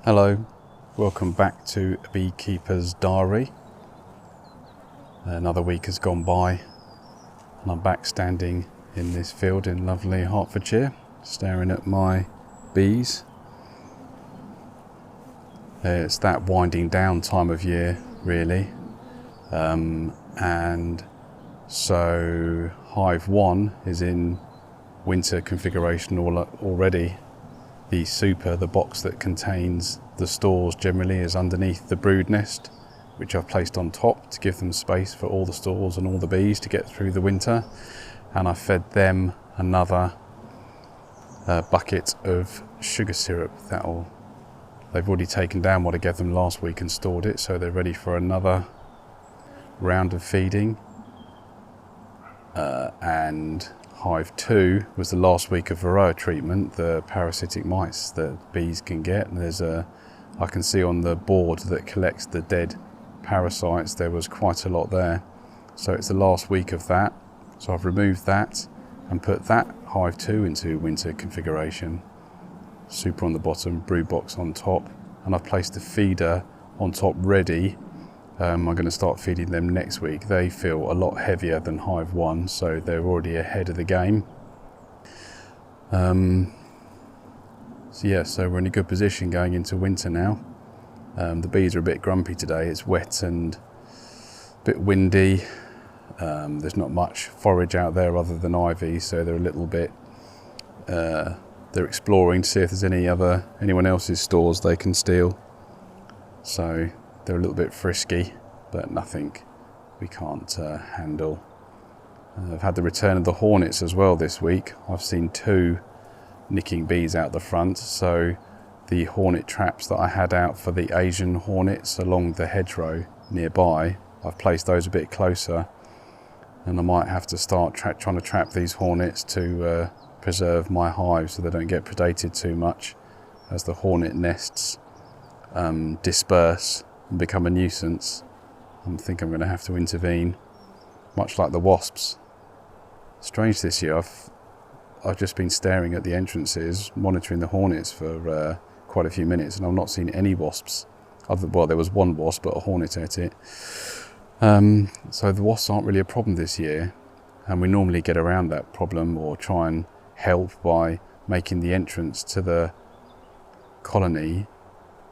Hello, welcome back to A Beekeeper's Diary. Another week has gone by and I'm back standing in this field in lovely Hertfordshire, staring at my bees. It's that winding down time of year really, and so Hive 1 is in winter configuration already. The super, the box that contains the stores generally, is underneath the brood nest, which I've placed on top to give them space for all the stores and all the bees to get through the winter. And I fed them another bucket of sugar syrup. They've already taken down what I gave them last week and stored it, so they're ready for another round of feeding. And Hive 2 was the last week of varroa treatment, the parasitic mites that bees can get. And I can see on the board that collects the dead parasites, there was quite a lot there. So it's the last week of that. So I've removed that and put that Hive 2 into winter configuration. Super on the bottom, brood box on top, and I've placed the feeder on top ready. I'm going to start feeding them next week. They feel a lot heavier than Hive 1, so they're already ahead of the game. So we're in a good position going into winter now. The bees are a bit grumpy today. It's wet and a bit windy. There's not much forage out there other than ivy, so they're a little bit... they're exploring to see if there's anyone else's stores they can steal. So they're a little bit frisky, but nothing we can't handle. I've had the return of the hornets as well this week. I've seen 2 nicking bees out the front, so the hornet traps that I had out for the Asian hornets along the hedgerow nearby, I've placed those a bit closer, and I might have to start trying to trap these hornets to preserve my hive so they don't get predated too much as the hornet nests disperse and become a nuisance. I think I'm going to have to intervene, much like the wasps. Strange this year, I've just been staring at the entrances, monitoring the hornets for quite a few minutes, and I've not seen any wasps. Well, there was one wasp, but a hornet ate it. So the wasps aren't really a problem this year, and we normally get around that problem or try and help by making the entrance to the colony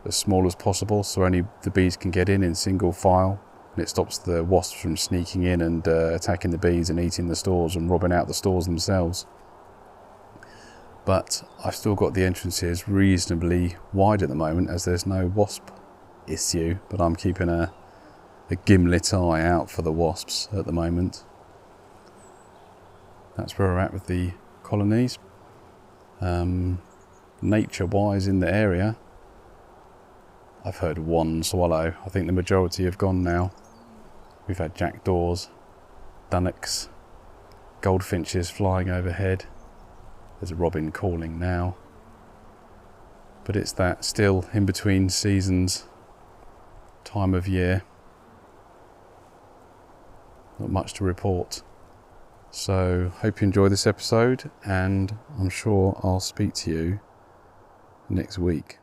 as small as possible, so only the bees can get in single file, and it stops the wasps from sneaking in and attacking the bees and eating the stores and robbing out the stores themselves. But I've still got the entrances reasonably wide at the moment as there's no wasp issue, but I'm keeping a gimlet eye out for the wasps at the moment. That's where we're at with the colonies. Nature-wise in the area, I've heard 1 swallow. I think the majority have gone now. We've had jackdaws, dunnocks, goldfinches flying overhead. There's a robin calling now. But it's that still in between seasons time of year. Not much to report. So hope you enjoy this episode, and I'm sure I'll speak to you next week.